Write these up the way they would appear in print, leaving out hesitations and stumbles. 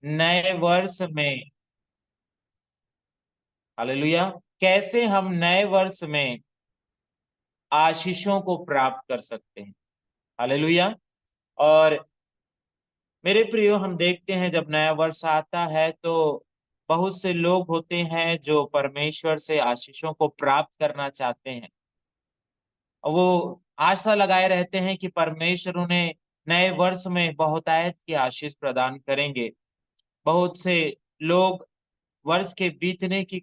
नए वर्ष में, हालेलुया, कैसे हम नए वर्ष में आशीषों को प्राप्त कर सकते हैं। हालेलुया। और मेरे प्रियो, हम देखते हैं जब नया वर्ष आता है तो बहुत से लोग होते हैं जो परमेश्वर से आशीषों को प्राप्त करना चाहते हैं। वो आशा लगाए रहते हैं कि परमेश्वर उन्हें नए वर्ष में बहुतायत की आशीष प्रदान करेंगे। बहुत से लोग वर्ष के बीतने की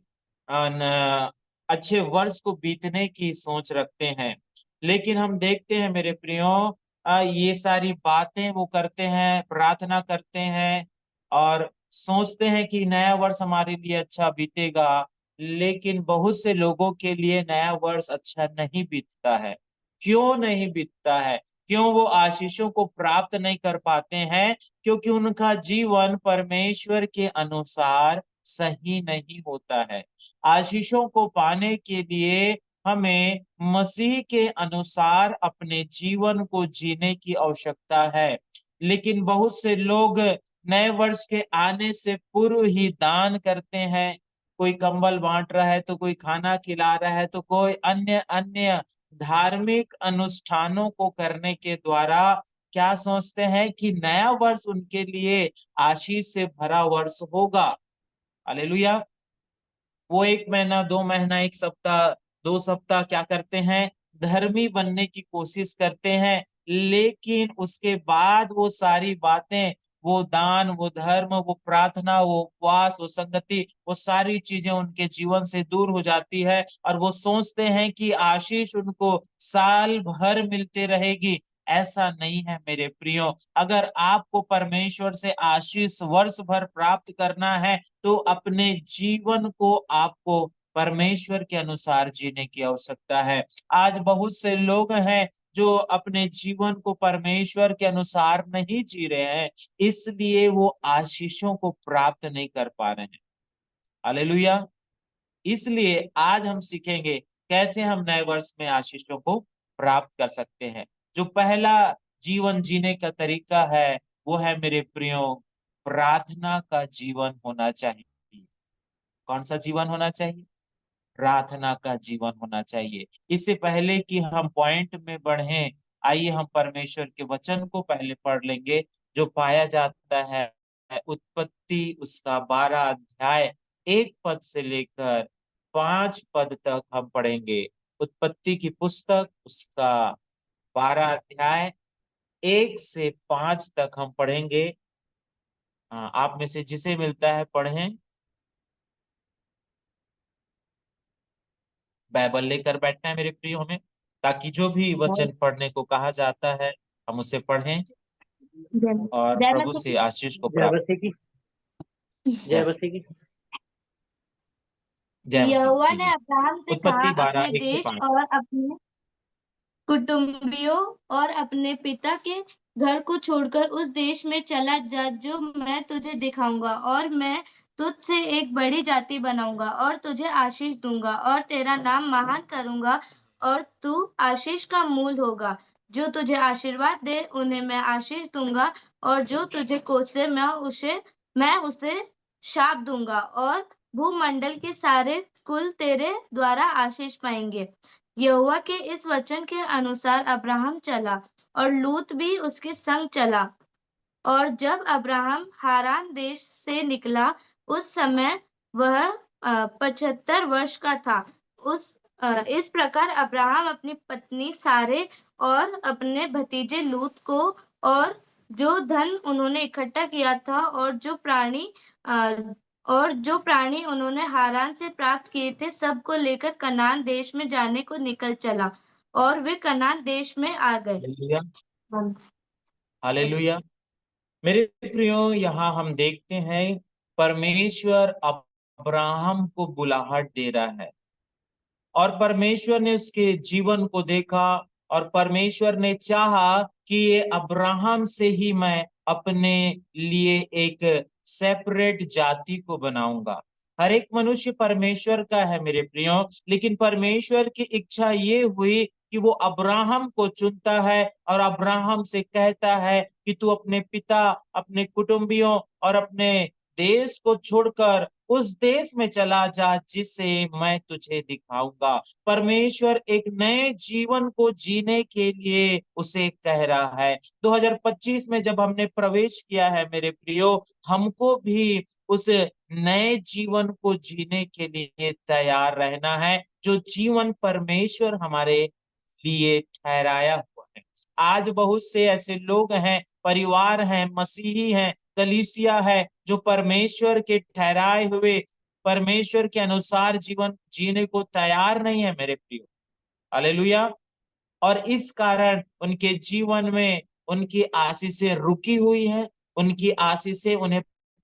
अच्छे वर्ष को बीतने की सोच रखते हैं। लेकिन हम देखते हैं मेरे प्रियो, ये सारी बातें वो करते हैं, प्रार्थना करते हैं और सोचते हैं कि नया वर्ष हमारे लिए अच्छा बीतेगा। लेकिन बहुत से लोगों के लिए नया वर्ष अच्छा नहीं बीतता है। क्यों नहीं बीतता है? क्यों वो आशीषों को प्राप्त नहीं कर पाते हैं? क्योंकि उनका जीवन परमेश्वर के अनुसार सही नहीं होता है। आशीषों को पाने के लिए हमें मसीह के अनुसार अपने जीवन को जीने की आवश्यकता है। लेकिन बहुत से लोग नए वर्ष के आने से पूर्व ही दान करते हैं। कोई कंबल बांट रहा है, तो कोई खाना खिला रहा है, तो कोई अन्य अन्य धार्मिक अनुष्ठानों को करने के द्वारा क्या सोचते हैं कि नया वर्ष उनके लिए आशीष से भरा वर्ष होगा। हालेलुया। वो 1 महीना, 2 महीना, 1 सप्ताह, 2 सप्ताह क्या करते हैं? धर्मी बनने की कोशिश करते हैं। लेकिन उसके बाद वो सारी बातें, वो दान, वो धर्म, वो प्रार्थना, वो उपवास, वो संगति, वो सारी चीजें उनके जीवन से दूर हो जाती है और वो सोचते हैं कि आशीष उनको साल भर मिलते रहेगी। ऐसा नहीं है मेरे प्रियो। अगर आपको परमेश्वर से आशीष वर्ष भर प्राप्त करना है तो अपने जीवन को आपको परमेश्वर के अनुसार जीने की आवश्यकता है। आज बहुत से लोग हैं जो अपने जीवन को परमेश्वर के अनुसार नहीं जी रहे हैं, इसलिए वो आशीषों को प्राप्त नहीं कर पा रहे हैं। हालेलुया। इसलिए आज हम सीखेंगे कैसे हम नए वर्ष में आशीषों को प्राप्त कर सकते हैं। जो पहला जीवन जीने का तरीका है वो है मेरे प्रियो, प्रार्थना का जीवन होना चाहिए। कौन सा जीवन होना चाहिए? प्रार्थना का जीवन होना चाहिए। इससे पहले कि हम पॉइंट में बढ़ें, आइए हम परमेश्वर के वचन को पहले पढ़ लेंगे, जो पाया जाता है उत्पत्ति उसका 12 अध्याय 1 पद से लेकर 5 पद तक हम पढ़ेंगे। उत्पत्ति की पुस्तक उसका 12 अध्याय 1 से 5 तक हम पढ़ेंगे। आप में से जिसे मिलता है पढ़ें। बाइबल लेकर बैठना है मेरे प्रियो हमें, ताकि जो भी जय वचन पढ़ने को कहा जाता है हम उसे पढ़ें जय और जय प्रभु मसीह से की। आशीष को जय प्राप्त। मसीह की। जय जय मसीह की। जय मसीह। यहोवा जी ने जी। अब्राहम से कहा, उत्पत्ति बारह अपने एक से देश पांच और अपने कुटुंबियों और अपने पिता के घर को छोड़कर उस देश में चला जा जो मैं तुझे दिखाऊंगा, और मैं तुझसे एक बड़ी जाति बनाऊंगा और तुझे आशीष दूंगा और तेरा नाम महान करूंगा और तू आशीष का मूल होगा। जो तुझे आशीर्वाद दे उन्हें मैं आशीष दूंगा, और जो तुझे कोसे मैं उसे शाप दूंगा, और भूमंडल के सारे कुल तेरे द्वारा आशीष पाएंगे। यहोवा के इस वचन के अनुसार अब्राहम चला और लूत भी उसके संग चला। और जब अब्राहम हारान देश से निकला उस समय वह 75 वर्ष का था। इस प्रकार अब्राहम अपनी पत्नी सारे और अपने भतीजे लूत को और जो धन उन्होंने इकट्ठा किया था और जो प्राणी उन्होंने हारान से प्राप्त किए थे सबको लेकर कनान देश में जाने को निकल चला, और वे कनान देश में आ गए। हालेलुया। हाँ। हालेलुया। मेरे प्रियो, यहाँ हम देखते हैं परमेश्वर अब्राहम को बुलाहट दे रहा है और परमेश्वर ने उसके जीवन को देखा और परमेश्वर ने चाहा कि ये अब्राहम से ही मैं अपने लिए एक सेपरेट जाति को बनाऊंगा। हर एक मनुष्य परमेश्वर का है मेरे प्रियो, लेकिन परमेश्वर की इच्छा ये हुई कि वो अब्राहम को चुनता है और अब्राहम से कहता है कि तू अपने पिता, अपने कुटुंबियों और अपने देश को छोड़कर उस देश में चला जा जिसे मैं तुझे दिखाऊंगा। परमेश्वर एक नए जीवन को जीने के लिए उसे कह रहा है। 2025 में जब हमने प्रवेश किया है मेरे प्रियो, हमको भी उस नए जीवन को जीने के लिए तैयार रहना है, जो जीवन परमेश्वर हमारे लिए ठहराया हुआ है। आज बहुत से ऐसे लोग हैं, परिवार हैं, मसीही हैं, कलीसिया है, जो परमेश्वर के ठहराए हुए, परमेश्वर के अनुसार जीवन जीने को तैयार नहीं है मेरे प्रियो। हालेलुया। और इस कारण उनके जीवन में उनकी आशीषें रुकी हुई है, उनकी आशीषें उन्हें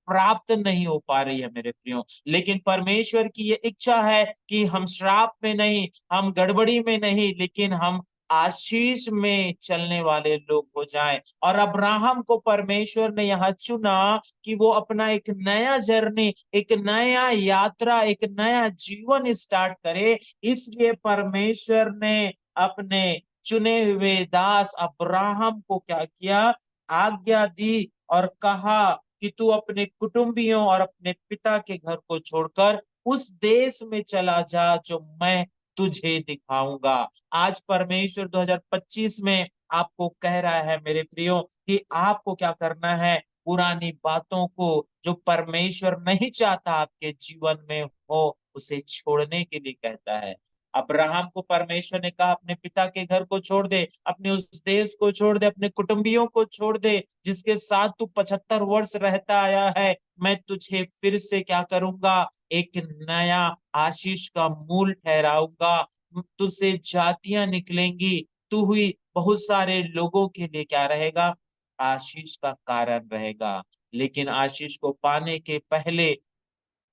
प्राप्त नहीं हो पा रही है मेरे प्रियो। लेकिन परमेश्वर की ये इच्छा है कि हम श्राप में नहीं, हम गड़बड़ी में नहीं, लेकिन हम आशीष में चलने वाले लोग हो जाएं। और अब्राहम को परमेश्वर ने यहाँ चुना कि वो अपना एक नया जर्नी, एक नया यात्रा, एक नया जीवन स्टार्ट करे। इसलिए परमेश्वर ने अपने चुने हुए दास अब्राहम को क्या किया, आज्ञा दी और कहा कि तू अपने कुटुंबियों और अपने पिता के घर को छोड़कर उस देश में चला जा जो मैं तुझे दिखाऊंगा। आज परमेश्वर 2025 में आपको कह रहा है मेरे प्रियो कि आपको क्या करना है, पुरानी बातों को जो परमेश्वर नहीं चाहता आपके जीवन में हो, उसे छोड़ने के लिए कहता है। अब्राहम को परमेश्वर ने कहा अपने पिता के घर को छोड़ दे, अपने उस देश को छोड़ दे, अपने कुटुंबियों को छोड़ दे जिसके साथ तू 75 वर्ष रहता आया है। मैं तुझे फिर से क्या करूंगा, एक नया आशीष का मूल ठहराऊंगा। तुझसे जातियां निकलेंगी, तू हुई बहुत सारे लोगों के लिए क्या रहेगा, आशीष का कारण रहेगा। लेकिन आशीष को पाने के पहले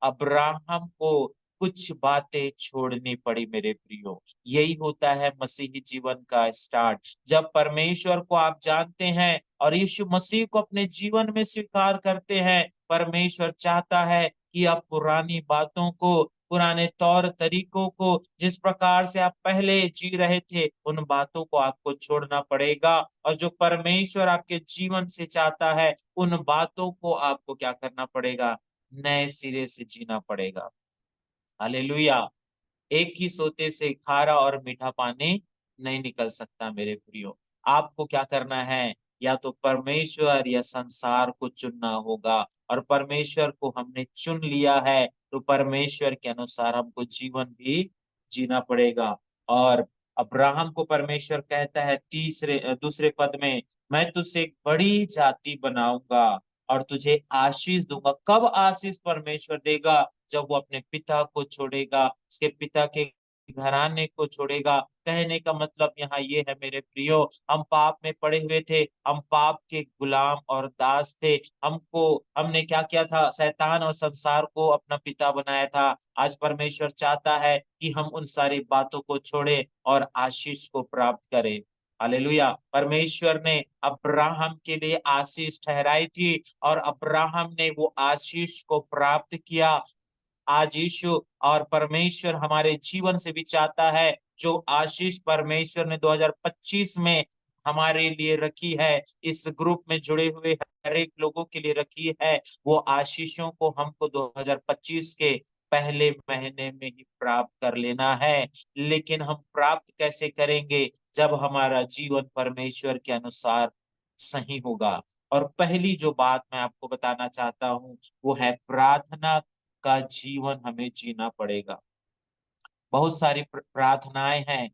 अब्राहम को कुछ बातें छोड़नी पड़ी मेरे प्रियो। यही होता है मसीही जीवन का स्टार्ट। जब परमेश्वर को आप जानते हैं और यीशु मसीह को अपने जीवन में स्वीकार करते हैं, परमेश्वर चाहता है कि आप पुरानी बातों को, पुराने तौर तरीकों को, जिस प्रकार से आप पहले जी रहे थे, उन बातों को आपको छोड़ना पड़ेगा। और जो परमेश्वर आपके जीवन से चाहता है, उन बातों को आपको क्या करना पड़ेगा, नए सिरे से जीना पड़ेगा। हालेलुया। एक ही सोते से खारा और मीठा पानी नहीं निकल सकता मेरे प्रियो। आपको क्या करना है, या तो परमेश्वर या संसार को चुनना होगा। और परमेश्वर को हमने चुन लिया है, तो परमेश्वर के अनुसार हमको जीवन भी जीना पड़ेगा। और अब्राहम को परमेश्वर कहता है दूसरे पद में, मैं तुझसे एक बड़ी जाति बनाऊंगा और तुझे आशीष दूंगा। कब आशीष परमेश्वर देगा, जब वो अपने पिता को छोड़ेगा, उसके पिता के घराने को छोड़ेगा। कहने का मतलब यहाँ ये है मेरे प्रियो, हम पाप में पड़े हुए थे, हम पाप के गुलाम और दास थे। हमने क्या किया था, शैतान और संसार को अपना पिता बनाया था। आज परमेश्वर चाहता है कि हम उन सारी बातों को छोड़े और आशीष को प्राप्त करें। हालेलुया। परमेश्वर ने अब्राहम के लिए आशीष ठहराई थी और अब्राहम ने वो आशीष को प्राप्त किया। आज यीशु और परमेश्वर हमारे जीवन से भी चाहता है, जो आशीष परमेश्वर ने 2025 में हमारे लिए रखी है, इस ग्रुप में जुड़े हुए हर एक लोगों के लिए रखी है, वो आशीषों को हमको 2025 के पहले महीने में ही प्राप्त कर लेना है। लेकिन हम प्राप्त कैसे करेंगे, जब हमारा जीवन परमेश्वर के अनुसार सही होगा। और पहली जो बात मैं आपको बताना चाहता हूँ, वो है प्रार्थना का जीवन हमें जीना पड़ेगा। बहुत सारी प्रार्थनाएं हैं,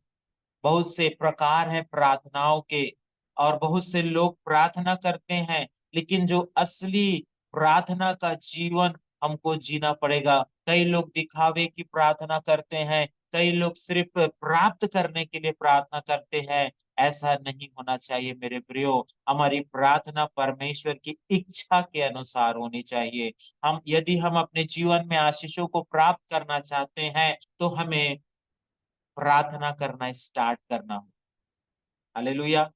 बहुत से प्रकार हैं प्रार्थनाओं के, और बहुत से लोग प्रार्थना करते हैं, लेकिन जो असली प्रार्थना का जीवन हमको जीना पड़ेगा। कई लोग दिखावे की प्रार्थना करते हैं, कई लोग सिर्फ प्राप्त करने के लिए प्रार्थना करते हैं। ऐसा नहीं होना चाहिए मेरे प्रियो। हमारी प्रार्थना परमेश्वर की इच्छा के अनुसार होनी चाहिए। यदि हम अपने जीवन में आशीषों को प्राप्त करना चाहते हैं, तो हमें प्रार्थना करना स्टार्ट करना हो। हालेलुया।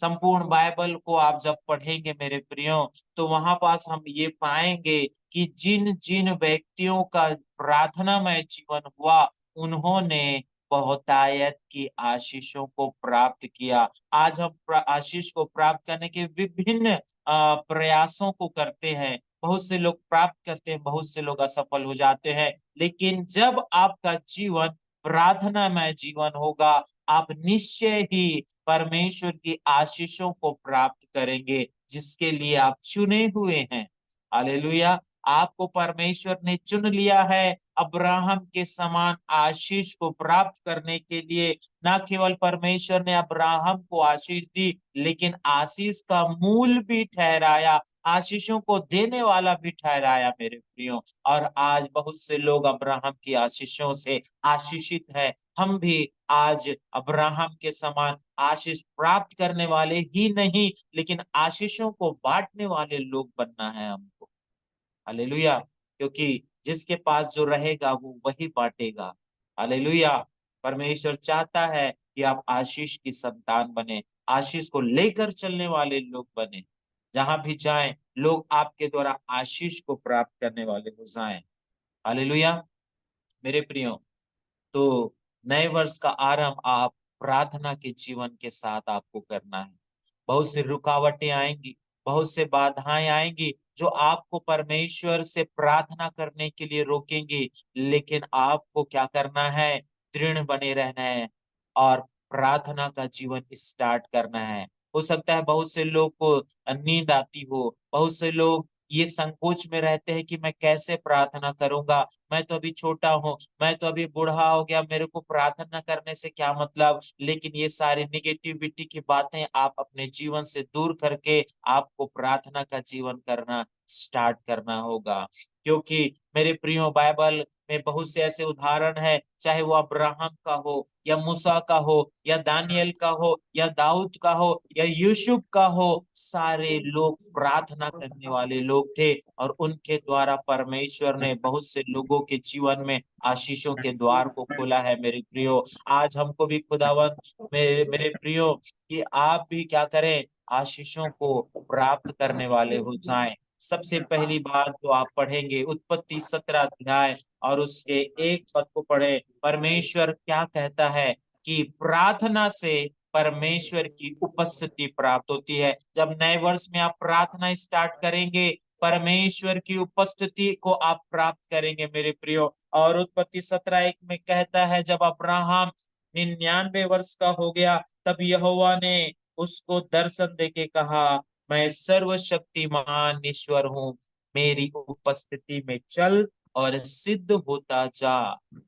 संपूर्ण बाइबल को आप जब पढ़ेंगे मेरे प्रियो, तो वहां पास हम ये पाएंगे कि जिन जिन व्यक्तियों का प्रार्थनामय जीवन हुआ, उन्होंने बहुतायत की आशीषों को प्राप्त किया। आज हम आशीष को प्राप्त करने के विभिन्न प्रयासों को करते हैं। बहुत से लोग प्राप्त करते हैं, बहुत से लोग असफल हो जाते हैं। लेकिन जब आपका जीवन प्रार्थनामय जीवन होगा, आप निश्चय ही परमेश्वर की आशीषों को प्राप्त करेंगे, जिसके लिए आप चुने हुए हैं। हालेलुया। आपको परमेश्वर ने चुन लिया है अब्राहम के समान आशीष को प्राप्त करने के लिए। न केवल परमेश्वर ने अब्राहम को आशीष दी, लेकिन आशीष का मूल भी ठहराया, आशीषों को देने वाला भी ठहराया मेरे प्रियो। और आज बहुत से लोग अब्राहम की आशीषों से आशीषित है। हम भी आज अब्राहम के समान आशीष प्राप्त करने वाले ही नहीं, लेकिन आशीषों को बांटने वाले लोग बनना है हमको। हालेलुया। क्योंकि जिसके पास जो रहेगा वो वही बांटेगा। हालेलुया। परमेश्वर चाहता है कि आप आशीष की संतान बने, आशीष को लेकर चलने वाले लोग बने। जहां भी जाएं, लोग आपके द्वारा आशीष को प्राप्त करने वाले हो जाएं। हालेलुया। मेरे प्रियो, तो नए वर्ष का आरंभ आप प्रार्थना के जीवन के साथ आपको करना है। बहुत सी रुकावटें आएंगी, बहुत से बाधाएं आएंगी जो आपको परमेश्वर से प्रार्थना करने के लिए रोकेंगी, लेकिन आपको क्या करना है? दृढ़ बने रहना है और प्रार्थना का जीवन स्टार्ट करना है। हो सकता है बहुत से लोग को नींद आती हो, बहुत से लोग ये संकोच में रहते हैं कि मैं कैसे प्रार्थना करूंगा, मैं तो अभी छोटा हूँ, मैं तो अभी बूढ़ा हो गया, मेरे को प्रार्थना करने से क्या मतलब। लेकिन ये सारी निगेटिविटी की बातें आप अपने जीवन से दूर करके आपको प्रार्थना का जीवन करना स्टार्ट करना होगा। क्योंकि मेरे प्रियो, बाइबल में बहुत से ऐसे उदाहरण है, चाहे वो अब्राहम का हो या मूसा का हो या दानियल का हो या दाऊद का हो या यूसुफ का हो, सारे लोग प्रार्थना करने वाले लोग थे और उनके द्वारा परमेश्वर ने बहुत से लोगों के जीवन में आशीषों के द्वार को खोला है। मेरे प्रियो, आज हमको भी खुदावन मेरे प्रियो कि आप भी क्या करें? आशीषों को प्राप्त करने वाले हो जाएं। सबसे पहली बात तो आप पढ़ेंगे उत्पत्ति 17 अध्याय और उसके एक पद को पढ़े। परमेश्वर क्या कहता है कि प्रार्थना से परमेश्वर की उपस्थिति प्राप्त होती है। जब नए वर्ष में आप प्रार्थना स्टार्ट करेंगे, परमेश्वर की उपस्थिति को आप प्राप्त करेंगे मेरे प्रियो। और उत्पत्ति 17:1 में कहता है, जब अब्राहम 99 वर्ष का हो गया, तब यहोवा ने उसको दर्शन देके कहा, मैं सर्वशक्तिमान ईश्वर हूँ, मेरी उपस्थिति में चल और सिद्ध होता जा।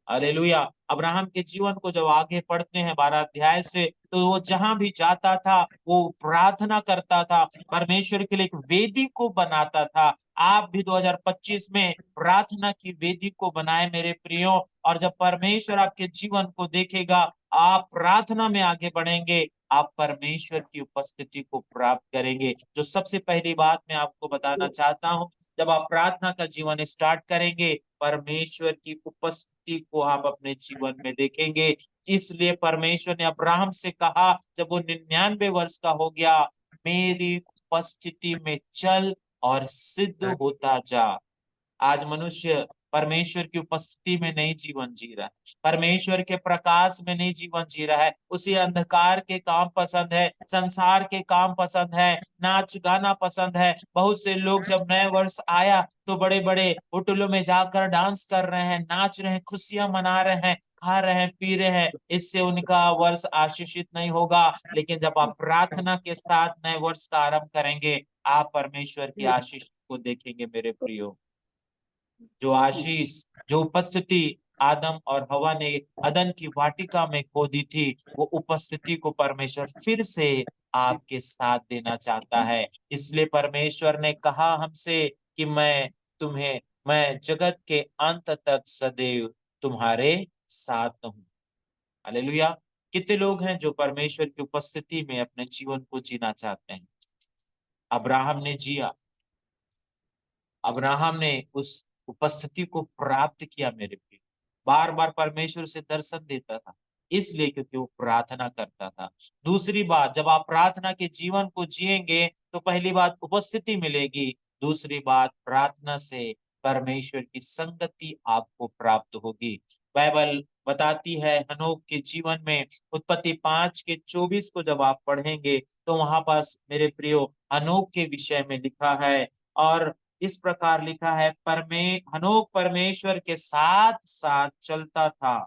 हालेलुया। अब्राहम के जीवन को जब आगे पढ़ते हैं 12 अध्याय से, तो वो जहां भी जाता था वो प्रार्थना करता था, परमेश्वर के लिए एक वेदी को बनाता था। आप भी 2025 में प्रार्थना की वेदी को बनाए मेरे प्रियो। और जब परमेश्वर आपके जीवन को देखेगा, आप प्रार्थना में आगे बढ़ेंगे, आप परमेश्वर की उपस्थिति को प्राप्त करेंगे। जो सबसे पहली बात मैं आपको बताना चाहता हूँ, जब आप प्रार्थना का जीवन स्टार्ट करेंगे, परमेश्वर की उपस्थिति को आप अपने जीवन में देखेंगे। इसलिए परमेश्वर ने अब्राहम से कहा, जब वो 99 वर्ष का हो गया, मेरी उपस्थिति में चल और सिद्ध होता जा। आज मनुष्य परमेश्वर की उपस्थिति में नहीं जीवन जी रहा है, परमेश्वर के प्रकाश में नहीं जीवन जी रहा है। उसे अंधकार के काम पसंद है, संसार के काम पसंद है, नाच गाना पसंद है। बहुत से लोग जब नए वर्ष आया तो बड़े बड़े होटलों में जाकर डांस कर रहे हैं, नाच रहे हैं, खुशियां मना रहे हैं, खा रहे हैं, पी रहे हैं। इससे उनका वर्ष आशीषित नहीं होगा। लेकिन जब आप प्रार्थना के साथ नए वर्ष का आरंभ करेंगे, आप परमेश्वर की आशीष को देखेंगे मेरे प्रियो। जो आशीष, जो उपस्थिति आदम और हवा ने अदन की वाटिका में खो दी थी, वो उपस्थिति को परमेश्वर फिर से आपके साथ देना चाहता है। इसलिए परमेश्वर ने कहा हमसे कि मैं जगत के अंत तक सदैव तुम्हारे साथ हूं। हालेलुया। कितने लोग हैं जो परमेश्वर की उपस्थिति में अपने जीवन को जीना चाहते हैं? अब्राहम ने जिया, अब्राहम ने उस उपस्थिति को प्राप्त किया मेरे प्रिय। बार बार परमेश्वर से दर्शन देता था, इसलिए क्योंकि वो प्रार्थना करता था। दूसरी बात, जब आप प्रार्थना के जीवन को जिएंगे तो पहली बात उपस्थिति मिलेगी, दूसरी बात प्रार्थना से परमेश्वर की संगति आपको प्राप्त होगी। बाइबल बताती है हनोक के जीवन में, उत्पत्ति 5:24 को जब आप पढ़ेंगे तो वहां पास मेरे प्रियो हनोक के विषय में लिखा है, और इस प्रकार लिखा है, हनोक परमेश्वर के साथ साथ चलता था,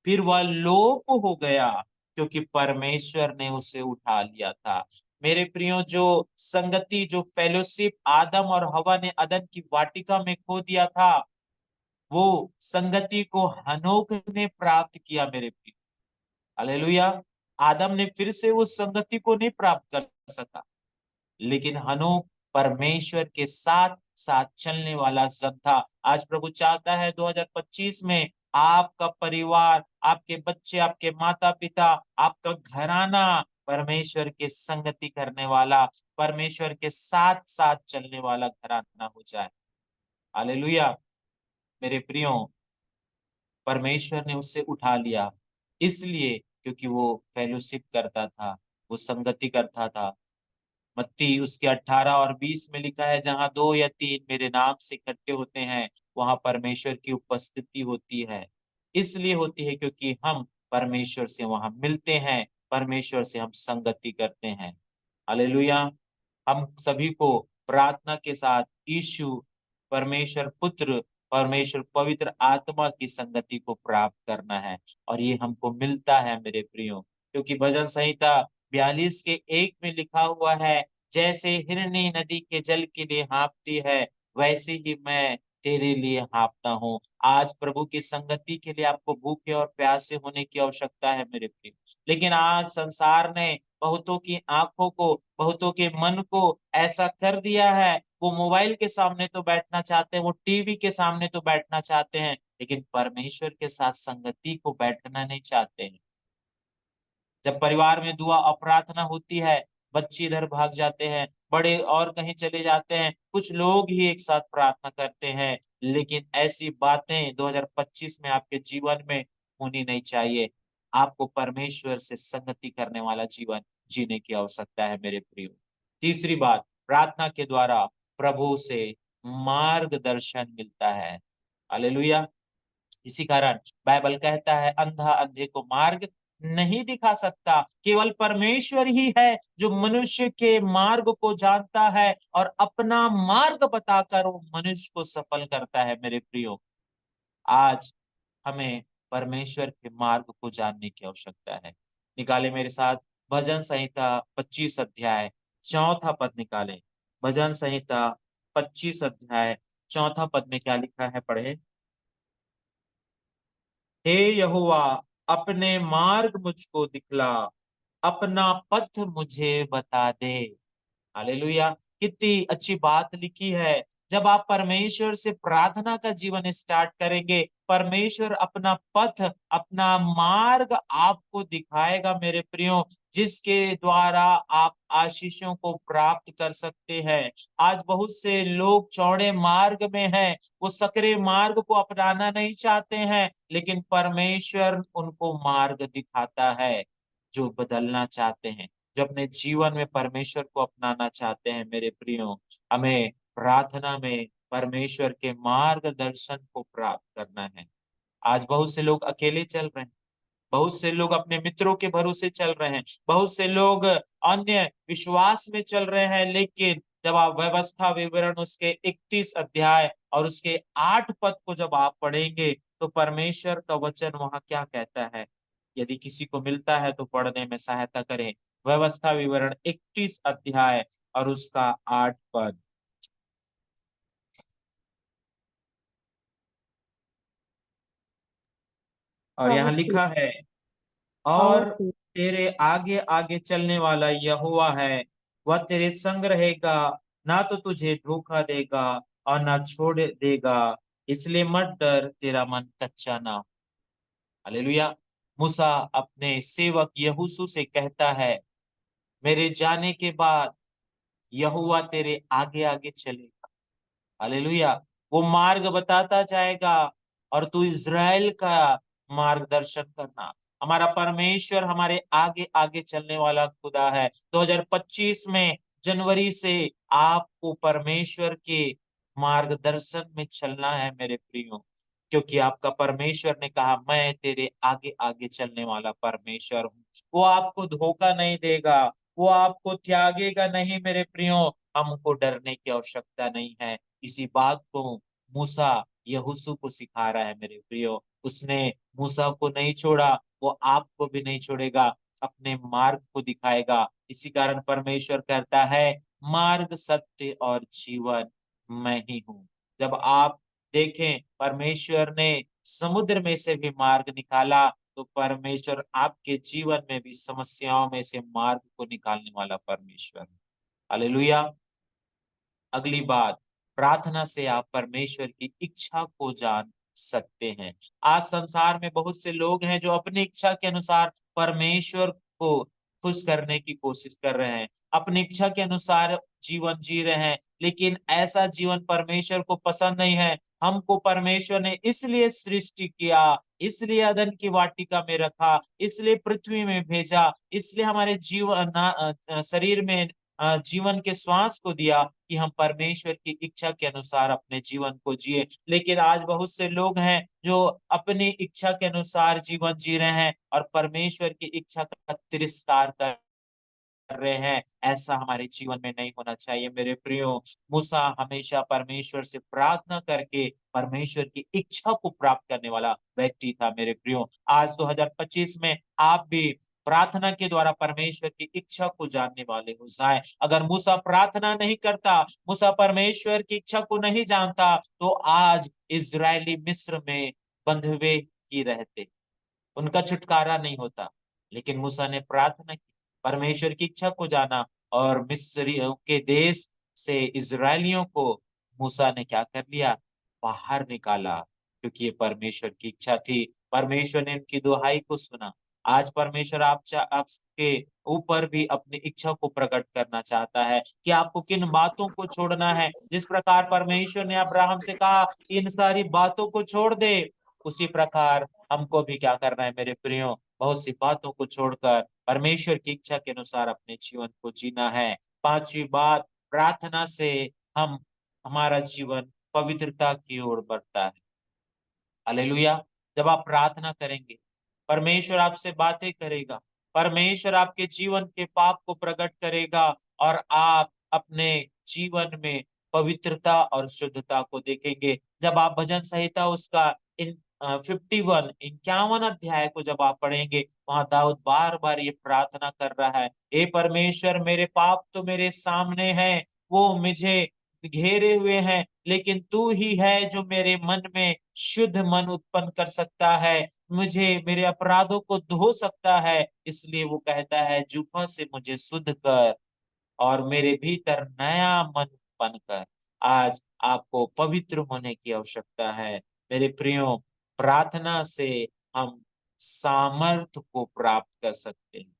फिर वह लोप हो गया क्योंकि परमेश्वर ने उसे उठा लिया था। मेरे प्रियो, जो संगति, जो फेलोशिप आदम और हवा ने अदन की वाटिका में खो दिया था, वो संगति को हनोक ने प्राप्त किया मेरे प्रियो। हालेलुया। आदम ने फिर से उस संगति को नहीं प्राप्त कर सका, लेकिन हनोक परमेश्वर के साथ साथ चलने वाला सब था। आज प्रभु चाहता है 2025 में आपका परिवार, आपके बच्चे, आपके माता पिता, आपका घराना परमेश्वर के संगति करने वाला, परमेश्वर के साथ साथ चलने वाला घराना हो जाए। हालेलुया। मेरे प्रियो, परमेश्वर ने उससे उठा लिया इसलिए क्योंकि वो फेलोशिप करता था, वो संगति करता था। मत्ती उसके 18 और 20 में लिखा है, जहां 2 या 3 मेरे नाम से इकट्ठे होते हैं वहां परमेश्वर की उपस्थिति होती है। इसलिए होती है क्योंकि हम परमेश्वर से वहां मिलते हैं, परमेश्वर से हम संगति करते हैं। हालेलुया। हम सभी को प्रार्थना के साथ यीशु, परमेश्वर पुत्र, परमेश्वर पवित्र आत्मा की संगति को प्राप्त करना है, और ये हमको मिलता है मेरे प्रियो, क्योंकि भजन संहिता 42:1 में लिखा हुआ है, जैसे हिरनी नदी के जल के लिए हाँफती है, वैसे ही मैं तेरे लिए हाँफता हूँ। आज प्रभु की संगति के लिए आपको भूखे और प्यासे होने की आवश्यकता है मेरे प्रिय। लेकिन आज संसार ने बहुतों की आंखों को, बहुतों के मन को ऐसा कर दिया है, वो मोबाइल के सामने तो बैठना चाहते हैं, वो टीवी के सामने तो बैठना चाहते हैं, लेकिन परमेश्वर के साथ संगति को बैठना नहीं चाहते हैं। जब परिवार में दुआ और प्रार्थना होती है, बच्चे इधर भाग जाते हैं, बड़े और कहीं चले जाते हैं, कुछ लोग ही एक साथ प्रार्थना करते हैं। लेकिन ऐसी बातें 2025 में आपके जीवन में होनी नहीं चाहिए। आपको परमेश्वर से संगति करने वाला जीवन जीने की आवश्यकता है मेरे प्रियो। तीसरी बात, प्रार्थना के द्वारा प्रभु से मार्गदर्शन मिलता है। हालेलुया। इसी कारण बाइबल कहता है, अंधा अंधे को मार्ग नहीं दिखा सकता, केवल परमेश्वर ही है जो मनुष्य के मार्ग को जानता है और अपना मार्ग बताकर वो मनुष्य को सफल करता है मेरे प्रियो। आज हमें परमेश्वर के मार्ग को जानने की आवश्यकता है। निकाले मेरे साथ भजन संहिता 25 अध्याय 4 पद निकाले। भजन संहिता 25 अध्याय 4 पद में क्या लिखा है, पढ़े। हे यहोवा, अपने मार्ग मुझको दिखला, अपना पथ मुझे बता दे। हालेलुया। कितनी अच्छी बात लिखी है। जब आप परमेश्वर से प्रार्थना का जीवन स्टार्ट करेंगे, परमेश्वर अपना पथ, अपना मार्ग आपको दिखाएगा मेरे प्रियो, जिसके द्वारा आप आशीषों को प्राप्त कर सकते हैं। आज बहुत से लोग चौड़े मार्ग में हैं, वो सकरे मार्ग को अपनाना नहीं चाहते हैं, लेकिन परमेश्वर उनको मार्ग दिखाता है। जो बदलना चाहते हैं, जो अपने जीवन में परमेश्वर को अपनाना चाहते हैं मेरे प्रियो, हमें प्रार्थना में परमेश्वर के मार्गदर्शन को प्राप्त करना है। आज बहुत से लोग अकेले चल रहे हैं, बहुत से लोग अपने मित्रों के भरोसे चल रहे हैं, बहुत से लोग अन्य विश्वास में चल रहे हैं, लेकिन जब आप व्यवस्था विवरण उसके 31 अध्याय और उसके 8 पद को जब आप पढ़ेंगे तो परमेश्वर का वचन वहां क्या कहता है, यदि किसी को मिलता है तो पढ़ने में सहायता करें। व्यवस्था विवरण 31 अध्याय और उसका 8 पद। और यहाँ लिखा है, और तेरे आगे आगे चलने वाला यहोवा है, वह तेरे संग रहेगा, ना तो तुझे धोखा देगा और ना छोड़ देगा, इसलिए मत डर, तेरा मन कच्चा ना हो। हालेलुया। मूसा अपने सेवक यहोशू से कहता है, मेरे जाने के बाद यहोवा तेरे आगे आगे चलेगा। हालेलुया। वो मार्ग बताता जाएगा और तू इज़राइल का मार्गदर्शन करना, हमारा परमेश्वर हमारे आगे आगे चलने वाला खुदा है। 2025 में जनवरी से आपको परमेश्वर के मार्गदर्शन में चलना है मेरे प्रियो, क्योंकि आपका परमेश्वर ने कहा मैं तेरे आगे आगे चलने वाला परमेश्वर हूँ। वो आपको धोखा नहीं देगा, वो आपको त्यागेगा नहीं मेरे प्रियो। हमको डरने की आवश्यकता नहीं है। इसी बात को मूसा यहोशू को सिखा रहा है मेरे प्रियो। उसने मूसा को नहीं छोड़ा, वो आपको भी नहीं छोड़ेगा, अपने मार्ग को दिखाएगा। इसी कारण परमेश्वर कहता है मार्ग सत्य और जीवन मैं ही हूँ। जब आप देखें परमेश्वर ने समुद्र में से भी मार्ग निकाला, तो परमेश्वर आपके जीवन में भी समस्याओं में से मार्ग को निकालने वाला परमेश्वर है। हालेलुया। अगली बात, प्रार्थना से आप परमेश्वर की इच्छा को जान सकते हैं। आज संसार में बहुत से लोग हैं जो अपनी इच्छा के अनुसार परमेश्वर को खुश करने की कोशिश कर रहे हैं, अपनी इच्छा के अनुसार जीवन जी रहे हैं, लेकिन ऐसा जीवन परमेश्वर को पसंद नहीं है। हमको परमेश्वर ने इसलिए सृष्टि किया, इसलिए अदन की वाटिका में रखा, इसलिए पृथ्वी में भेजा, इसलिए हमारे जीवन शरीर में जीवन के श्वास को दिया कि हम परमेश्वर की इच्छा के अनुसार अपने जीवन को जिए। लेकिन आज बहुत से लोग हैं जो अपनी इच्छा के अनुसार जीवन जी रहे हैं और परमेश्वर की इच्छा का तिरस्कार कर रहे हैं। ऐसा हमारे जीवन में नहीं होना चाहिए मेरे प्रियो। मूसा हमेशा परमेश्वर से प्रार्थना करके परमेश्वर की इच्छा को प्राप्त करने वाला व्यक्ति था मेरे प्रियो। आज 2025 में आप भी प्रार्थना के द्वारा परमेश्वर की इच्छा को जानने वाले हो जाए। अगर मूसा प्रार्थना नहीं करता, मूसा परमेश्वर की इच्छा को नहीं जानता, तो आज इजरायली मिस्र में बंधुए ही रहते, उनका छुटकारा नहीं होता। लेकिन मूसा ने प्रार्थना की, परमेश्वर की इच्छा को जाना, और मिस्रियों के देश से इजरायलियों को मूसा ने क्या कर लिया, बाहर निकाला, क्योंकि ये परमेश्वर की इच्छा थी। परमेश्वर ने इनकी दुहाई को सुना। आज परमेश्वर आपके ऊपर भी अपनी इच्छा को प्रकट करना चाहता है कि आपको किन बातों को छोड़ना है। जिस प्रकार परमेश्वर ने अब्राहम से कहा इन सारी बातों को छोड़ दे, उसी प्रकार हमको भी क्या करना है मेरे प्रियो, बहुत सी बातों को छोड़कर परमेश्वर की इच्छा के अनुसार अपने जीवन को जीना है। पांचवी बात, प्रार्थना से हम हमारा जीवन पवित्रता की ओर बढ़ता है। हालेलुया। जब आप प्रार्थना करेंगे, परमेश्वर आपसे बातें करेगा, परमेश्वर आपके जीवन के पाप को प्रकट करेगा, और आप अपने जीवन में पवित्रता और शुद्धता को देखेंगे। जब आप भजन संहिता उसका इन 51 अध्याय को जब आप पढ़ेंगे, वहां दाऊद बार बार ये प्रार्थना कर रहा है, हे परमेश्वर मेरे पाप तो मेरे सामने हैं, वो मुझे घेरे हुए हैं, लेकिन तू ही है जो मेरे मन में शुद्ध मन उत्पन्न कर सकता है, मुझे मेरे अपराधों को धो सकता है। इसलिए वो कहता है जूफा से मुझे शुद्ध कर और मेरे भीतर नया मन उत्पन्न कर। आज आपको पवित्र होने की आवश्यकता है मेरे प्रियो। प्रार्थना से हम सामर्थ को प्राप्त कर सकते हैं।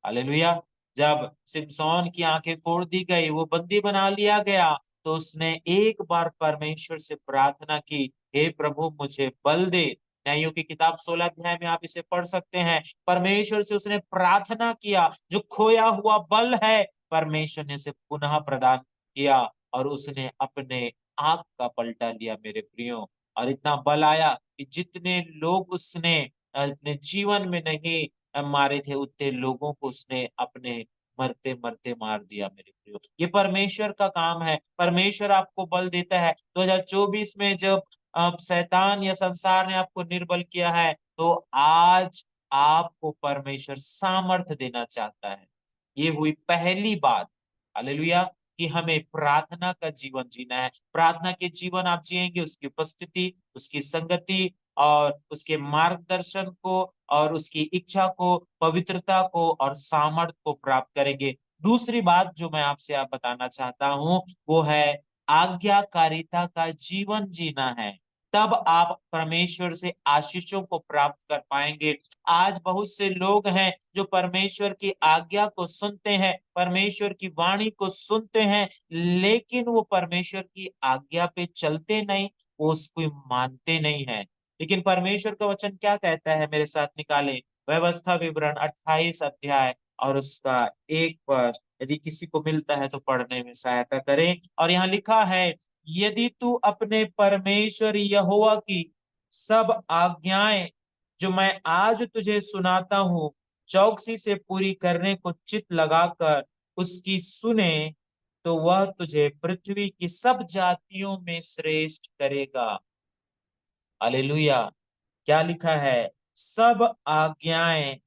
हालेलुया। जब सिमसोन की आंखें फोड़ दी गई, वो बंदी बना लिया गया, तो उसने एक बार परमेश्वर से प्रार्थना की, हे प्रभु मुझे बल दे। न्यायों की किताब 16 अध्याय में आप इसे पढ़ सकते हैं। परमेश्वर से उसने प्रार्थना किया, जो खोया हुआ बल है परमेश्वर ने उसे पुनः प्रदान किया, और उसने अपने आंख का पलटा लिया मेरे प्रियो। और इतना बल आया कि जितने लोग उसने अपने जीवन में नहीं मारे थे, उतने लोगों को उसने अपने मरते मरते मार दिया मेरे प्रियो। ये परमेश्वर का काम है। परमेश्वर आपको बल देता है। 2024 में जब शैतान या संसार ने आपको निर्बल किया है, तो आज आपको परमेश्वर सामर्थ्य देना चाहता है। ये हुई पहली बात। हालेलुया। कि हमें प्रार्थना का जीवन जीना है। प्रार्थना के जीवन आप जिएंगे, उसकी उपस्थिति, उसकी संगति और उसके मार्गदर्शन को और उसकी इच्छा को, पवित्रता को और सामर्थ को प्राप्त करेंगे। दूसरी बात जो मैं आपसे आप बताना चाहता हूं, वो है आज्ञाकारिता का जीवन जीना है। तब आप परमेश्वर से आशीषों को प्राप्त कर पाएंगे। आज बहुत से लोग हैं जो परमेश्वर की आज्ञा को सुनते हैं, परमेश्वर की वाणी को सुनते हैं, लेकिन वो परमेश्वर की आज्ञा पे चलते नहीं, वो उसको मानते नहीं है। लेकिन परमेश्वर का वचन क्या कहता है, मेरे साथ निकालें। व्यवस्था विवरण 28 अध्याय और उसका 1 पद, यदि किसी को मिलता है तो पढ़ने में सहायता करें। और यहाँ लिखा है, यदि तू अपने परमेश्वर यहोवा की सब आज्ञाएं जो मैं आज तुझे सुनाता हूँ चौकसी से पूरी करने को चित्त लगाकर उसकी सुने, तो वह तुझे पृथ्वी की सब जातियों में श्रेष्ठ करेगा। हालेलुया। क्या लिखा है? सब आज्ञाएं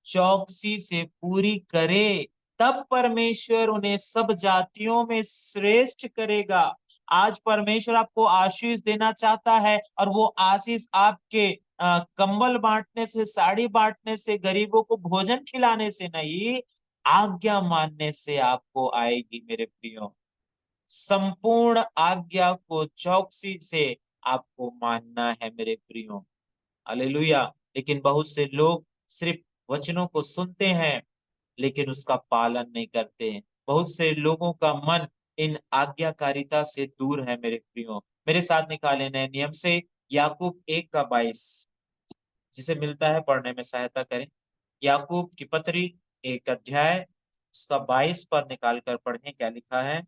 चौकसी से पूरी करे, तब परमेश्वर उन्हें सब जातियों में श्रेष्ठ करेगा। आज परमेश्वर आपको आशीष देना चाहता है, और वो आशीष आपके कंबल बांटने से, साड़ी बांटने से, गरीबों को भोजन खिलाने से नहीं, आज्ञा मानने से आपको आएगी मेरे प्रियो। संपूर्ण आज्ञा को चौकसी से आपको मानना है मेरे प्रियो। हालेलुया। लेकिन बहुत से लोग सिर्फ वचनों को सुनते हैं लेकिन उसका पालन नहीं करते हैं। बहुत से लोगों का मन इन आज्ञाकारिता से दूर है मेरे प्रियो। मेरे साथ निकाले नए नियम से याकूब 1:22, जिसे मिलता है पढ़ने में सहायता करें। याकूब की पत्री 1 अध्याय उसका 22 पर निकाल कर पढ़ें। क्या लिखा है?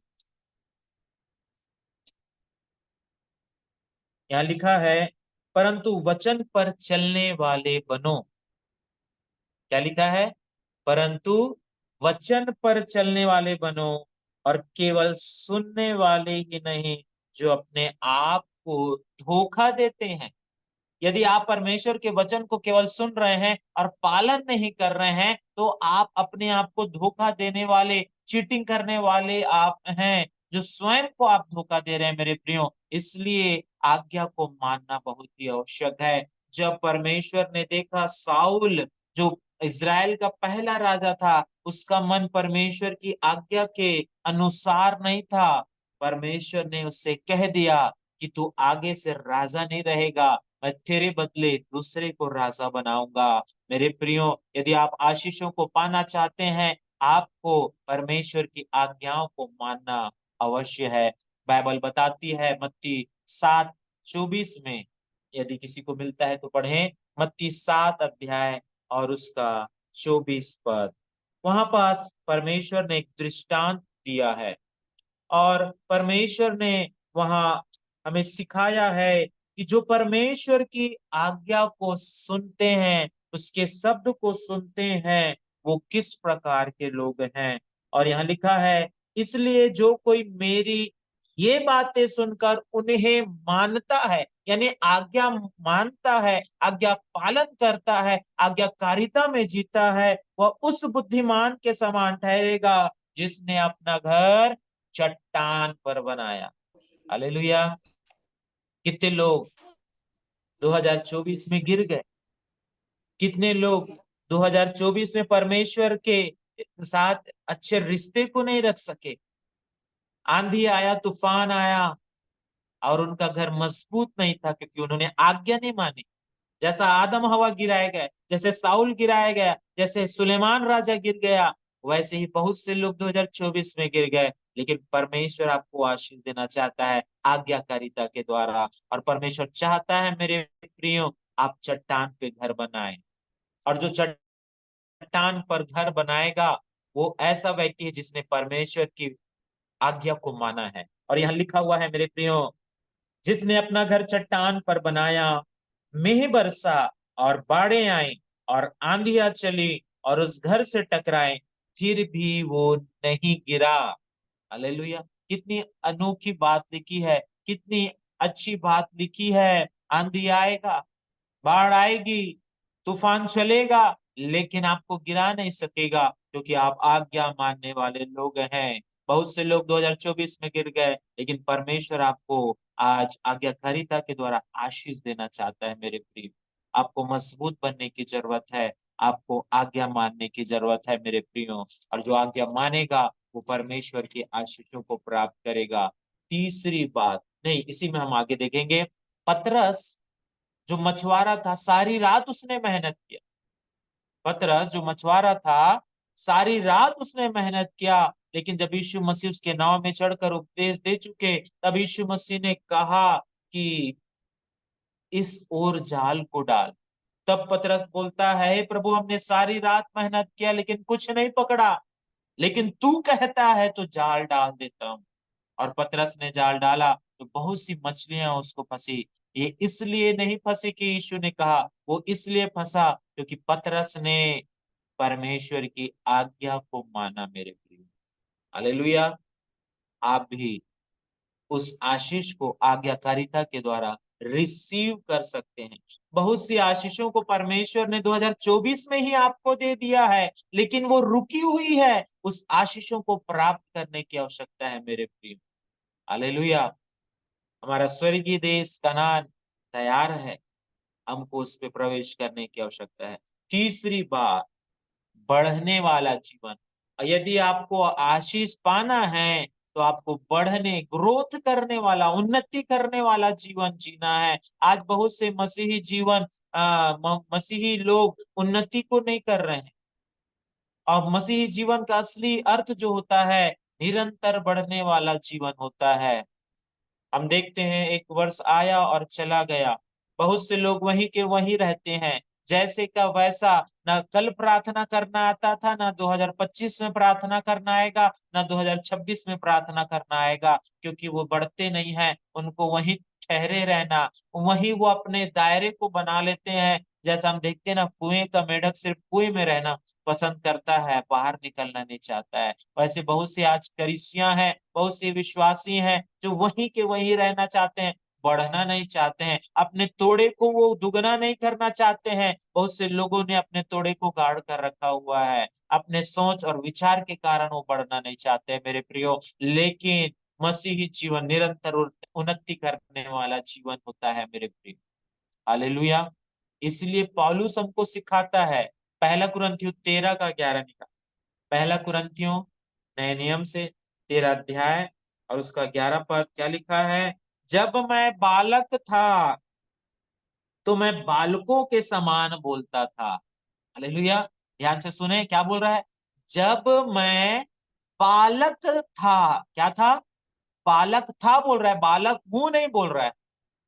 यहाँ लिखा है, परंतु वचन पर चलने वाले बनो। क्या लिखा है? परंतु वचन पर चलने वाले बनो, और केवल सुनने वाले ही नहीं जो अपने आप को धोखा देते हैं। यदि आप परमेश्वर के वचन को केवल सुन रहे हैं और पालन नहीं कर रहे हैं, तो आप अपने आप को धोखा देने वाले, चीटिंग करने वाले आप हैं, जो स्वयं को आप धोखा दे रहे हैं मेरे प्रियो। इसलिए आज्ञा को मानना बहुत ही आवश्यक है। जब परमेश्वर ने देखा साउल, जो इज़राइल का पहला राजा था, उसका मन परमेश्वर की आज्ञा के अनुसार नहीं था, परमेश्वर ने उससे कह दिया कि तू आगे से राजा नहीं रहेगा, मैं तेरे बदले दूसरे को राजा बनाऊंगा। मेरे प्रियो, यदि आप आशीषों को पाना चाहते हैं, आपको परमेश्वर की आज्ञाओं को मानना अवश्य है। बाइबल बताती है मत्ती 7:24 में, यदि किसी को मिलता है तो पढ़ें, मत्ती 7 अध्याय और उसका 24 पद। वहां पास परमेश्वर ने एक दृष्टांत दिया है, और परमेश्वर ने वहां हमें सिखाया है कि जो परमेश्वर की आज्ञा को सुनते हैं, उसके शब्द को सुनते हैं, वो किस प्रकार के लोग हैं। और यहाँ लिखा है, इसलिए जो कोई मेरी ये बातें सुनकर उन्हें मानता है, यानी आज्ञा मानता है, आज्ञा पालन करता है, आज्ञाकारिता में जीता है, वह उस बुद्धिमान के समान ठहरेगा जिसने अपना घर चट्टान पर बनाया। हालेलुया। कितने लोग 2024 में गिर गए? कितने लोग 2024 में परमेश्वर के साथ अच्छे रिश्ते को नहीं रख सके? आंधी आया, तूफान आया, और उनका घर मजबूत नहीं था क्योंकि उन्होंने आज्ञा नहीं मानी। जैसा आदम हवा गिराए गए, जैसे साउल गिराया गया, जैसे सुलेमान राजा गिर गया, वैसे ही बहुत से लोग 2024 में गिर गए। लेकिन परमेश्वर आपको आशीष देना चाहता है आज्ञाकारिता के द्वारा। और परमेश्वर चाहता है मेरे प्रियो, आप चट्टान पे घर बनाएं। और जो चट्टान पर घर बनाएगा, वो ऐसा व्यक्ति है जिसने परमेश्वर की आज्ञा को माना है। और यहाँ लिखा हुआ है मेरे प्रियो, जिसने अपना घर चट्टान पर बनाया, मेंह बरसा और बाढ़ें आई और आंधियां चली और उस घर से टकराए, फिर भी वो नहीं गिरा। हालेलुया। कितनी अनोखी बात लिखी है, कितनी अच्छी बात लिखी है। आंधी आएगा, बाढ़ आएगी, तूफान चलेगा, लेकिन आपको गिरा नहीं सकेगा क्योंकि आप आज्ञा मानने वाले लोग हैं। बहुत से लोग 2024 में गिर गए, लेकिन परमेश्वर आपको आज आज्ञाकारिता के द्वारा आशीष देना चाहता है मेरे प्रिय। आपको मजबूत बनने की जरूरत है, आपको आज्ञा मानने की जरूरत है मेरे प्रियो। और जो आज्ञा मानेगा वो परमेश्वर की आशीषों को प्राप्त करेगा। तीसरी बात, नहीं, इसी में हम आगे देखेंगे। पतरस जो मछुआरा था, सारी रात उसने मेहनत किया। पतरस जो मछुआरा था, सारी रात उसने मेहनत किया, लेकिन जब यीशु मसीह उसके नाव में चढ़कर उपदेश दे चुके, तब यीशु मसीह ने कहा कि इस ओर जाल को डाल। तब पतरस बोलता है, हे प्रभु, हमने सारी रात मेहनत किया लेकिन कुछ नहीं पकड़ा, लेकिन तू कहता है तो जाल डाल देता हूं। और पतरस ने जाल डाला तो बहुत सी मछलियां उसको फंसी। ये इसलिए नहीं फंसी कि यीशु ने कहा, वो इसलिए फंसा क्योंकि पतरस ने परमेश्वर की आज्ञा को माना। मेरे प्रिय, हालेलुया। आप भी उस आशीष को आज्ञाकारिता के द्वारा रिसीव कर सकते हैं। बहुत सी आशीषों को परमेश्वर ने 2024 में ही आपको दे दिया है, लेकिन वो रुकी हुई है। उस आशीषों को प्राप्त करने की आवश्यकता है मेरे प्रिय, हालेलुया। हमारा स्वर्गीय देश कनान तैयार है, हमको उस पे प्रवेश करने की आवश्यकता है। तीसरी बात, बढ़ने वाला जीवन। यदि आपको आशीष पाना है तो आपको बढ़ने, ग्रोथ करने वाला, उन्नति करने वाला जीवन जीना है। आज बहुत से मसीही जीवन मसीही लोग उन्नति को नहीं कर रहे हैं। और मसीही जीवन का असली अर्थ जो होता है, निरंतर बढ़ने वाला जीवन होता है। हम देखते हैं एक वर्ष आया और चला गया, बहुत से लोग वहीं के वहीं रहते हैं, जैसे का वैसा। ना कल प्रार्थना करना आता था, ना 2025 में प्रार्थना करना आएगा, ना 2026 में प्रार्थना करना आएगा, क्योंकि वो बढ़ते नहीं है। उनको वहीं ठहरे रहना, वहीं वो अपने दायरे को बना लेते हैं। जैसा हम देखते हैं ना, कुएं का मेढक सिर्फ कुएं में रहना पसंद करता है, बाहर निकलना नहीं चाहता है। वैसे बहुत सी आज कलीसियां हैं, बहुत से विश्वासी हैं जो वहीं के वहीं रहना चाहते हैं, बढ़ना नहीं चाहते हैं। अपने तोड़े को वो दुगना नहीं करना चाहते हैं। बहुत से लोगों ने अपने तोड़े को गाड़ कर रखा हुआ है, अपने सोच और विचार के कारण वो बढ़ना नहीं चाहते हैं मेरे प्रियो। लेकिन मसीही जीवन निरंतर उन्नति करने वाला जीवन होता है मेरे प्रियो, हालेलुया। इसलिए पौलुस हमको सिखाता है, पहला कुरिन्थियों 13 का 11 निकाल। पहला कुरिन्थियों नए नियम से 13 अध्याय और उसका 11 पद क्या लिखा है? जब मैं बालक था तो मैं बालकों के समान बोलता था। हालेलुया। ध्यान से सुने क्या बोल रहा है। जब मैं बालक था, क्या था? बालक था बोल रहा है, बालक हूं नहीं बोल रहा है।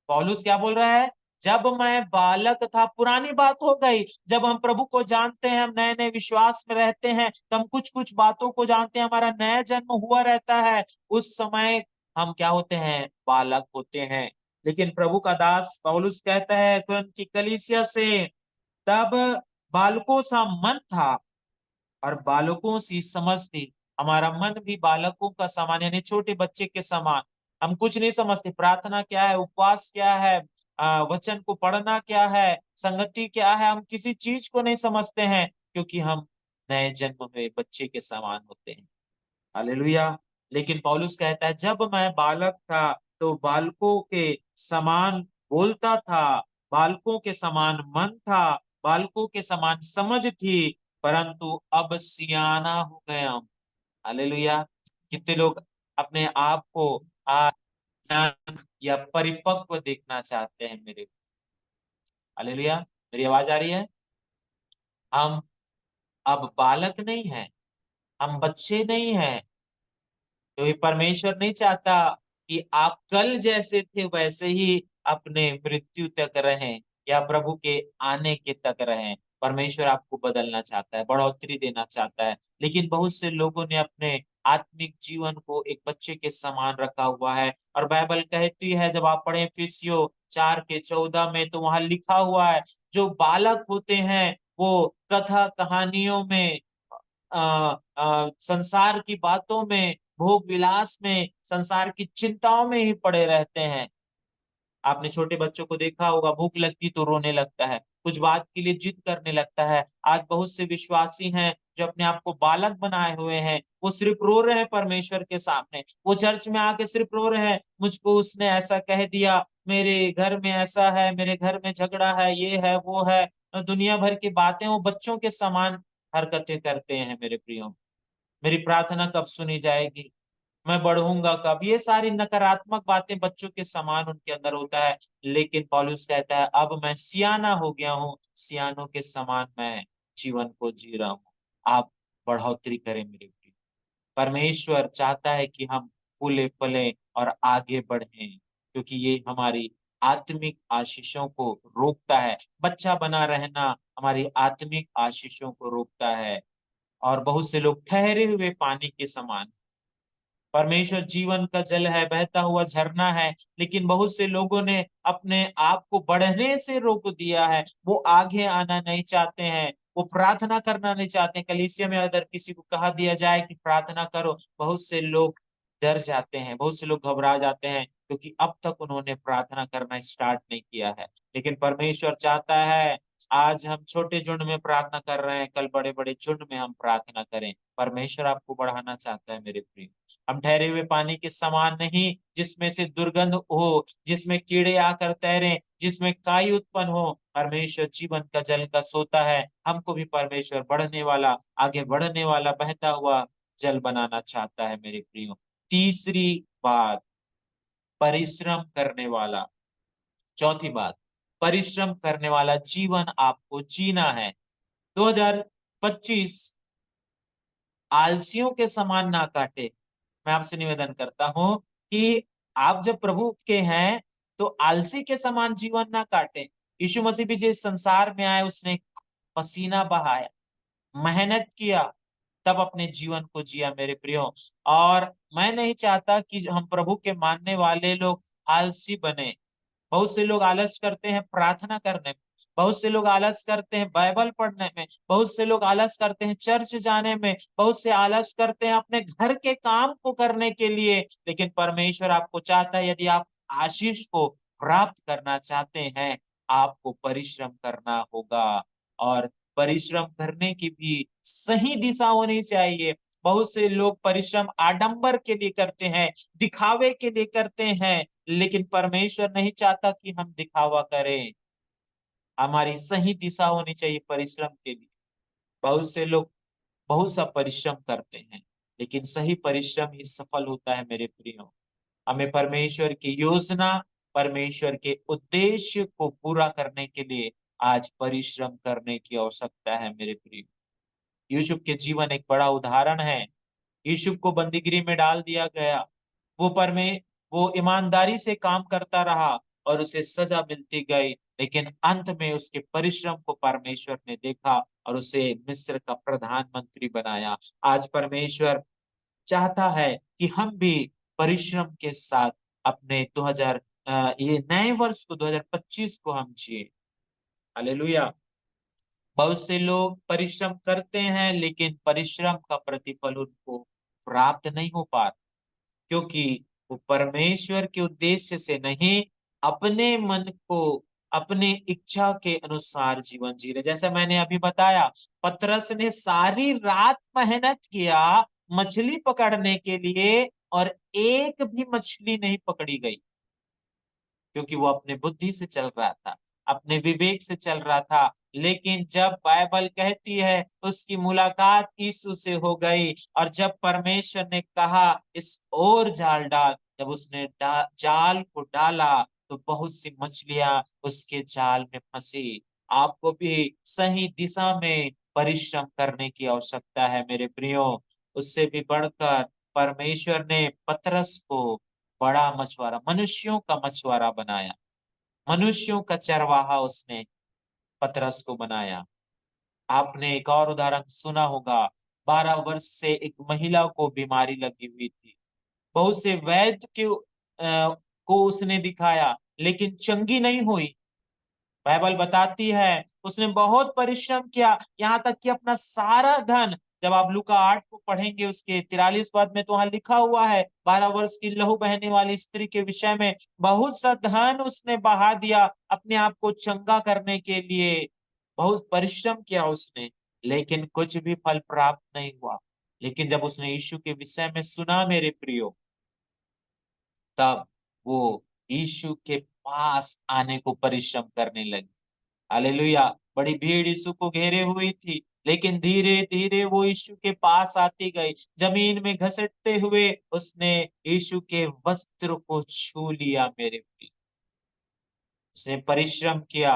पौलुस क्या बोल रहा है? जब मैं बालक था, पुरानी बात हो गई। जब हम प्रभु को जानते हैं, हम नए नए विश्वास में रहते हैं, तो हम कुछ कुछ बातों को जानते हैं, हमारा नया जन्म हुआ रहता है। उस समय हम क्या होते हैं? बालक होते हैं। लेकिन प्रभु का दास पौलुस कहता है तुरंत की कलीसिया से, तब बालकों सा मन था और बालकों सी समझ थी। हमारा मन भी बालकों का समान, यानी छोटे बच्चे के समान। हम कुछ नहीं समझते, प्रार्थना क्या है, उपवास क्या है, वचन को पढ़ना क्या है, संगति क्या है, हम किसी चीज को नहीं समझते हैं, क्योंकि हम नए जन्म हुए बच्चे के समान होते हैं। हालेलुया। लेकिन पौलुस कहता है, जब मैं बालक था तो बालकों के समान बोलता था, बालकों के समान मन था, बालकों के समान समझ थी, परंतु अब सियाना हो गया हूं। हालेलुया। कितने लोग अपने आप को सियान या परिपक्व देखना चाहते हैं मेरे। हालेलुया। मेरी आवाज आ रही है? हम अब बालक नहीं है, हम बच्चे नहीं हैं। क्योंकि परमेश्वर नहीं चाहता कि आप कल जैसे थे वैसे ही अपने मृत्यु तक रहें या प्रभु के आने के तक रहें। परमेश्वर आपको बदलना चाहता है, बढ़ोतरी देना चाहता है। लेकिन बहुत से लोगों ने अपने आत्मिक जीवन को एक बच्चे के समान रखा हुआ है। और बाइबल कहती है, जब आप पढ़े इफिसियों 4 के 14 में, तो वहां लिखा हुआ है, जो बालक होते हैं वो कथा कहानियों में, संसार की बातों में, भोग विलास में, संसार की चिंताओं में ही पड़े रहते हैं। आपने छोटे बच्चों को देखा होगा, भूख लगती तो रोने लगता है, कुछ बात के लिए जिद करने लगता है। आज बहुत से विश्वासी हैं जो अपने आप को बालक बनाए हुए हैं, वो सिर्फ रो रहे हैं परमेश्वर के सामने। वो चर्च में आके सिर्फ रो रहे हैं, मुझको उसने ऐसा कह दिया, मेरे घर में ऐसा है, मेरे घर में झगड़ा है, ये है वो है, दुनिया भर की बातें वो बच्चों के समान हरकतें करते हैं मेरे प्रियो। मेरी प्रार्थना कब सुनी जाएगी, मैं बढ़ूंगा कब, ये सारी नकारात्मक बातें बच्चों के समान उनके अंदर होता है। लेकिन पौलुस कहता है, अब मैं सियाना हो गया हूँ, सियानों के समान मैं जीवन को जी रहा हूँ। आप बढ़ोतरी करें मेरे प्रिय। परमेश्वर चाहता है कि हम फूले फले और आगे बढ़ें, क्योंकि ये हमारी आत्मिक आशीषों को रोकता है। बच्चा बना रहना हमारी आत्मिक आशीषों को रोकता है। और बहुत से लोग ठहरे हुए पानी के समान, परमेश्वर जीवन का जल है, बहता हुआ झरना है, लेकिन बहुत से लोगों ने अपने आप को बढ़ने से रोक दिया है। वो आगे आना नहीं चाहते हैं, वो प्रार्थना करना नहीं चाहते हैं। कलीसिया में अगर किसी को कहा दिया जाए कि प्रार्थना करो, बहुत से लोग डर जाते हैं, बहुत से लोग घबरा जाते हैं, क्योंकि अब तक उन्होंने प्रार्थना करना स्टार्ट नहीं किया है। लेकिन परमेश्वर चाहता है आज हम छोटे झुंड में प्रार्थना कर रहे हैं, कल बड़े बड़े झुंड में हम प्रार्थना करें। परमेश्वर आपको बढ़ाना चाहता है मेरे प्रिय। हम ठहरे हुए पानी के समान नहीं, जिसमें से दुर्गंध हो, जिसमें कीड़े आकर तैरें, जिसमें काई उत्पन्न हो। परमेश्वर जीवन का जल का सोता है। हमको भी परमेश्वर बढ़ने वाला, आगे बढ़ने वाला, बहता हुआ जल बनाना चाहता है मेरे प्रियो। तीसरी बात, परिश्रम करने वाला। चौथी बात, परिश्रम करने वाला जीवन आपको जीना है। 2025 आलसियों के समान ना काटे। मैं आपसे निवेदन करता हूं कि आप जब प्रभु के हैं तो आलसी के समान जीवन ना काटे। यीशु मसीह भी जिस संसार में आए, उसने पसीना बहाया, मेहनत किया, तब अपने जीवन को जिया मेरे प्रियो। और मैं नहीं चाहता कि हम प्रभु के मानने वाले लोग आलसी बने। बहुत से लोग आलस करते हैं प्रार्थना करने में, बहुत से लोग आलस करते हैं बाइबल पढ़ने में, बहुत से लोग आलस करते हैं चर्च जाने में, बहुत से आलस करते हैं अपने घर के काम को करने के लिए। लेकिन परमेश्वर आपको चाहता है, यदि आप आशीष को प्राप्त करना चाहते हैं, आपको परिश्रम करना होगा। और परिश्रम करने की भी सही दिशा होनी चाहिए। बहुत से लोग परिश्रम आडंबर के लिए करते हैं, दिखावे के लिए करते हैं, लेकिन परमेश्वर नहीं चाहता कि हम दिखावा करें। हमारी सही दिशा होनी चाहिए परिश्रम के लिए। बहुत से लोग बहुत सा परिश्रम करते हैं, लेकिन सही परिश्रम ही सफल होता है मेरे प्रियो। हमें परमेश्वर की योजना, परमेश्वर के उद्देश्य को पूरा करने के लिए आज परिश्रम करने की आवश्यकता है मेरे प्रियो। यूसुफ के जीवन एक बड़ा उदाहरण है। यूसुफ को बंदीगृह में डाल दिया गया। वो पर में वो ईमानदारी से काम करता रहा और उसे सजा मिलती गई, लेकिन अंत में उसके परिश्रम को परमेश्वर ने देखा और उसे मिस्र का प्रधानमंत्री बनाया। आज परमेश्वर चाहता है कि हम भी परिश्रम के साथ अपने 2000 ये नए वर्ष को 2025 को हम जिए। हालेलुया। बहुत से लोग परिश्रम करते हैं, लेकिन परिश्रम का प्रतिफल उनको प्राप्त नहीं हो पा, क्योंकि वो परमेश्वर के उद्देश्य से नहीं, अपने मन को, अपने इच्छा के अनुसार जीवन जी रहे। जैसे मैंने अभी बताया, पतरस ने सारी रात मेहनत किया मछली पकड़ने के लिए, और एक भी मछली नहीं पकड़ी गई, क्योंकि वो अपने बुद्धि से चल रहा था, अपने विवेक से चल रहा था। लेकिन जब बाइबल कहती है उसकी मुलाकात यीशु से हो गई, और जब परमेश्वर ने कहा इस ओर जाल डाल, जब उसने जाल को डाला, तो बहुत सी मछलियां उसके जाल में फंसी। आपको भी सही दिशा में परिश्रम करने की आवश्यकता है मेरे प्रियो। उससे भी बढ़कर परमेश्वर ने पतरस को बड़ा मछुआरा, मनुष्यों का मछुआरा बनाया। मनुष्यों का चरवाहा उसने पतरस को बनाया। आपने एक और उदाहरण सुना होगा, 12 वर्ष से एक महिला को बीमारी लगी हुई थी। बहुत से वैद्य को उसने दिखाया, लेकिन चंगी नहीं हुई। बाइबल बताती है उसने बहुत परिश्रम किया, यहाँ तक कि अपना सारा धन, जब आप लूका 8 को पढ़ेंगे उसके 43 पद में, तो वहां लिखा हुआ है 12 वर्ष की लहू बहने वाली स्त्री के विषय में, बहुत सा धन उसने बहा दिया अपने आप को चंगा करने के लिए। बहुत परिश्रम किया उसने, लेकिन कुछ भी फल प्राप्त नहीं हुआ। लेकिन जब उसने यीशु के विषय में सुना मेरे प्रियो, तब वो यीशु के पास आने को परिश्रम करने लगी। हालेलुया। बड़ी भीड़ यीशु को घेरे हुई थी, लेकिन धीरे धीरे वो यीशु के पास आती गई। जमीन में घसीटते हुए उसने यीशु के वस्त्र को छू लिया मेरे प्रिय। उसने परिश्रम किया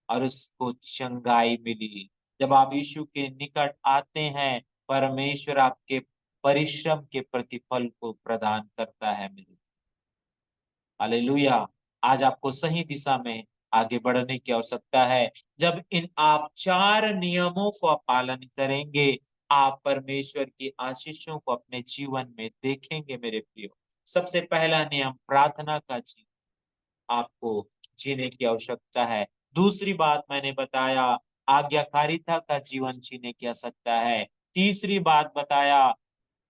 और उसको चंगाई मिली। जब आप यीशु के निकट आते हैं, परमेश्वर आपके परिश्रम के प्रतिफल को प्रदान करता है मेरे। हालेलुया। आज आपको सही दिशा में आगे बढ़ने की आवश्यकता है। जब इन आप 4 नियमों को आप पालन करेंगे, आप परमेश्वर की आशीषों को अपने जीवन में देखेंगे मेरे प्रियो। सबसे पहला नियम प्रार्थना का जीवन आपको जीने की आवश्यकता है। दूसरी बात मैंने बताया आज्ञाकारिता का जीवन जीने की आवश्यकता है। तीसरी बात बताया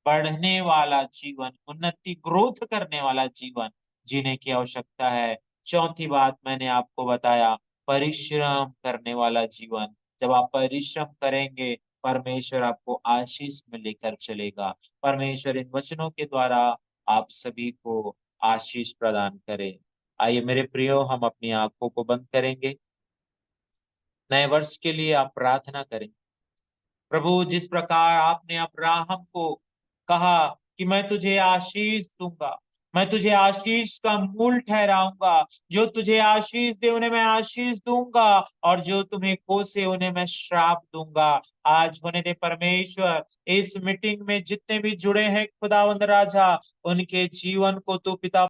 बढ़ने वाला जीवन, उन्नति ग्रोथ करने वाला जीवन जीने की आवश्यकता है। चौथी बात मैंने आपको बताया परिश्रम करने वाला जीवन। जब आप परिश्रम करेंगे परमेश्वर आपको आशीष में लेकर चलेगा। परमेश्वर इन वचनों के द्वारा आप सभी को आशीष प्रदान करे। आइए मेरे प्रियो, हम अपनी आंखों को बंद करेंगे। नए वर्ष के लिए आप प्रार्थना करें। प्रभु, जिस प्रकार आपने अब्राहम को कहा कि मैं तुझे आशीष दूंगा, मैं तुझे आशीष का मूल ठहराऊंगा, जो तुझे आशीष दे उन्हें मैं आशीष दूंगा और जो तुम्हें कोसे उन्हें मैं श्राप दूंगा। आज होने दे परमेश्वर, इस मीटिंग में जितने भी जुड़े हैं खुदावंद राजा, उनके जीवन को तू पिता